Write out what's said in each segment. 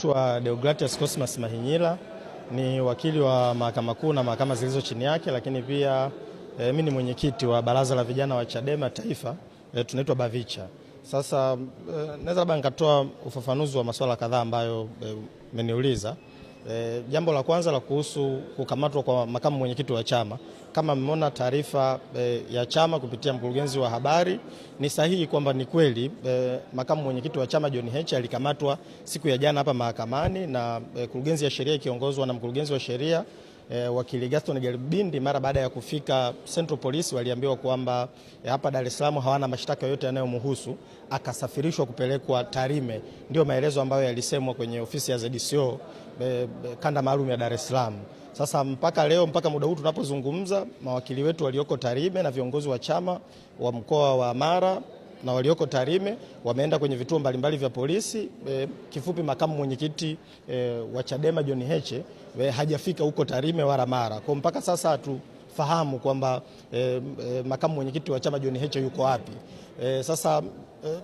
Naitwa Deogratias Cosmas Mahinyila, ni wakili wa Mahakama Kuu na mahakama zilizo chini yake, lakini pia mimi ni mwenyekiti wa Baraza la Vijana wa Chadema Taifa, tunaitwa Bavicha. Sasa naweza labda nikatoa ufafanuzi wa masuala kadhaa ambayo mmeniuliza. Jambo la kwanza la kuhusu kukamatwa kwa makamu mwenyekiti wa chama, kama mmeona taarifa ya chama kupitia mkurugenzi wa habari, ni sahihi kwamba ni kweli makamu mwenyekiti wa chama John Heche alikamatwa siku ya jana hapa mahakamani na kurugenzi ya sheria ikiongozwa na mkurugenzi wa sheria wakili Gaston Gelbindi. Mara baada ya kufika Central Police waliambiwa kwamba hapa Dar es Salaam hawana mashtaka yote yanayomhusu, akasafirishwa kupelekwa Tarime. Ndio maelezo ambayo yalisemwa kwenye ofisi ya ZDCO kanda maalum ya Dar es Salaam. Sasa mpaka leo, mpaka muda huu tunapozungumza, mawakili wetu walioko Tarime na viongozi wa chama wa mkoa wa Mara na walioko Tarime wameenda kwenye vituo mbalimbali vya polisi. Kifupi, makamu mwenyekiti wa Chadema John Heche hajafika huko Tarime wala Mara. Kwa mpaka sasa hatufahamu kwamba makamu mwenyekiti wa chama John Heche yuko wapi. Sasa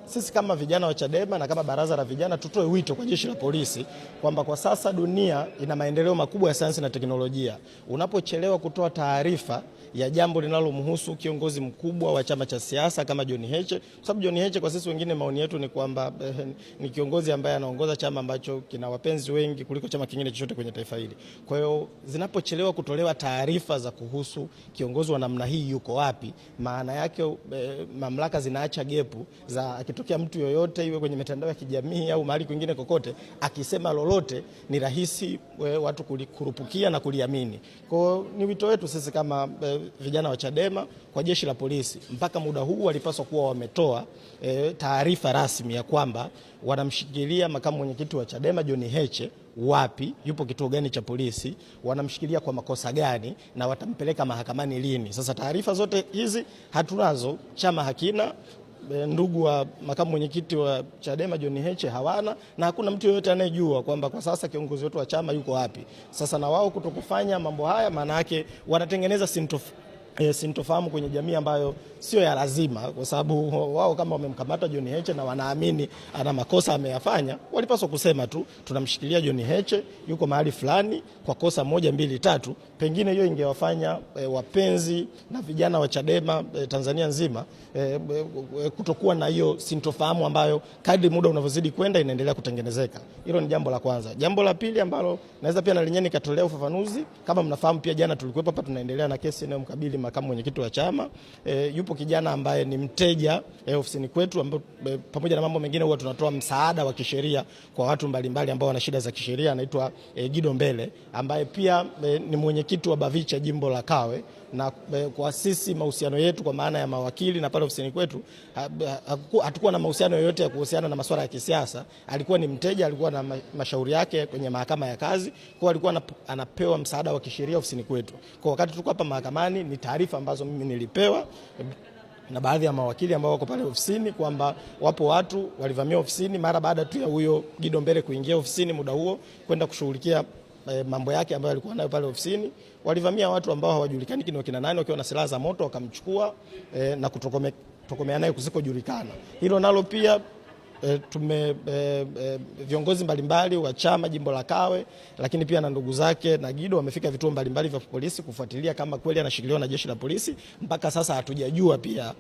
sisi kama vijana wa Chadema na kama baraza la vijana tutoe wito kwa jeshi la polisi kwamba kwa sasa dunia ina maendeleo makubwa ya sayansi na teknolojia. Unapochelewa kutoa taarifa ya jambo linalomhusu kiongozi mkubwa wa chama cha siasa kama John Heche, kwa sababu John Heche kwa sisi wengine, maoni yetu ni kwamba ni kiongozi ambaye anaongoza chama ambacho kina wapenzi wengi kuliko chama kingine chochote kwenye taifa hili. Kwa hiyo zinapochelewa kutolewa taarifa za kuhusu kiongozi wa namna hii yuko wapi, maana yake mamlaka zinaacha gepu za akitokea mtu yoyote iwe kwenye mitandao ya kijamii au mahali kwingine kokote akisema lolote, ni rahisi watu kurupukia na kuliamini. Kwa hiyo ni wito wetu sisi kama vijana wa Chadema kwa jeshi la polisi, mpaka muda huu walipaswa kuwa wametoa taarifa rasmi ya kwamba wanamshikilia makamu mwenyekiti wa Chadema John Heche wapi, yupo kituo gani cha polisi, wanamshikilia kwa makosa gani na watampeleka mahakamani lini. Sasa taarifa zote hizi hatunazo, chama hakina, ndugu wa makamu mwenyekiti wa Chadema John Heche hawana, na hakuna mtu yoyote anayejua kwamba kwa sasa kiongozi wetu wa chama yuko wapi. Sasa na wao kutokufanya mambo haya, maana yake wanatengeneza sintofahamu kwenye jamii ambayo sio ya lazima, kwa sababu wao kama wamemkamata John Heche na wanaamini ana makosa ameyafanya, walipaswa kusema tu tunamshikilia John Heche, yuko mahali fulani kwa kosa 1, 2, 3. Pengine hiyo ingewafanya wapenzi na vijana wa Chadema Tanzania nzima kutokuwa na hiyo sintofahamu ambayo kadri muda unavyozidi kwenda inaendelea kutengenezeka. Hilo ni jambo la kwanza. Jambo la pili ambalo naweza pia na lenyewe nikatolea ufafanuzi, kama mnafahamu pia jana tulikuwa hapa tunaendelea na kesi inayomkabili makamu mwenyekiti wa chama. Yupo kijana ambaye ni mteja ofisini kwetu, ambapo pamoja na mambo mengine huwa tunatoa msaada wa kisheria kwa watu mbalimbali ambao wana shida za kisheria. Anaitwa Gido Mbele, ambaye pia ni mwenyekiti wa Bavicha jimbo la Kawe, na kwa sisi mahusiano yetu kwa maana ya mawakili na pale ofisini kwetu hatakuwa na mahusiano yoyote ya kuhusiana na masuala ya kisiasa. Alikuwa ni mteja, alikuwa na mashauri yake kwenye mahakama ya kazi, kwa alikuwa anapewa msaada wa kisheria ofisini kwetu. Kwa wakati tuko hapa mahakamani, ni taarifa ambazo mimi nilipewa na baadhi ya mawakili ambao wako pale ofisini kwamba wapo watu walivamia ofisini mara baada tu ya huyo Gido Mbele kuingia ofisini muda huo kwenda kushughulikia mambo yake ambayo alikuwa nayo pale ofisini. Walivamia watu ambao hawajulikani kini wakina nani, wakiwa na silaha za moto, wakamchukua na kutokomea naye kusikojulikana. Hilo nalo pia viongozi mbalimbali wa chama jimbo la Kawe, lakini pia na ndugu zake na Gido wamefika vituo mbalimbali vya polisi kufuatilia kama kweli anashikiliwa na jeshi la polisi. Mpaka sasa hatujajua pia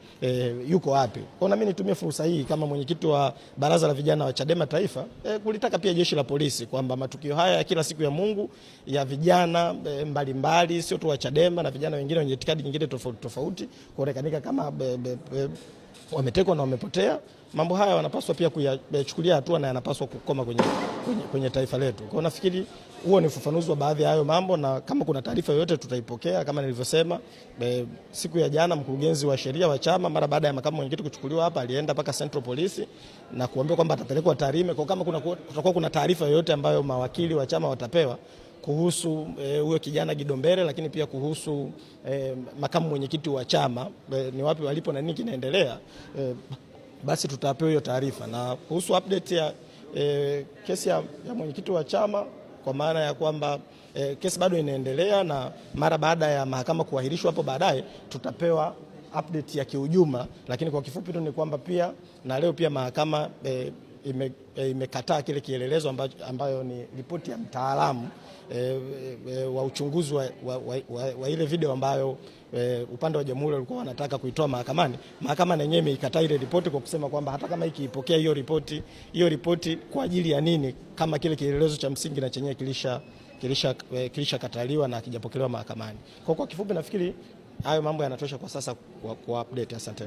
yuko wapi. Kwa nami nitumie fursa hii kama mwenyekiti wa baraza la vijana wa Chadema Taifa kulitaka pia jeshi la polisi kwamba matukio haya ya kila siku ya Mungu ya vijana mbalimbali, sio tu wa Chadema na vijana wengine wenye itikadi nyingine tofauti tofauti, kuonekanika kama wametekwa na wamepotea, mambo haya wanapaswa pia kuyachukulia hatua na yanapaswa kukoma kwenye taifa letu. Kwa nafikiri huo ni ufafanuzi wa baadhi ya hayo mambo, na kama kuna taarifa yoyote tutaipokea. Kama nilivyosema, siku ya jana mkurugenzi wa sheria wa chama mara baada ya makamu mwenyekiti kuchukuliwa hapa alienda mpaka Central Police na kuambia kwamba atapelekwa Tarime. Kwa kama kutakuwa kuna taarifa yoyote ambayo mawakili wa chama watapewa kuhusu huyo kijana Gido Mbele, lakini pia kuhusu makamu mwenyekiti wa chama ni wapi walipo na nini kinaendelea, basi tutapewa hiyo taarifa. Na kuhusu update ya kesi ya mwenyekiti wa chama, kwa maana ya kwamba kesi bado inaendelea, na mara baada ya mahakama kuahirishwa hapo baadaye tutapewa update ya kiujumla, lakini kwa kifupi tu ni kwamba pia na leo pia mahakama imekataa kile kielelezo ambayo ni ripoti ya mtaalamu wa uchunguzi wa ile video ambayo upande wa jamhuri walikuwa wanataka kuitoa mahakamani. Mahakama yenyewe imeikataa ile ripoti kwa kusema kwamba hata kama ikiipokea hiyo ripoti kwa ajili ya nini, kama kile kielelezo cha msingi na chenyewe kilisha kataliwa na kijapokelewa mahakamani. Kwa kifupi nafikiri hayo mambo yanatosha kwa sasa kwa update. Asante.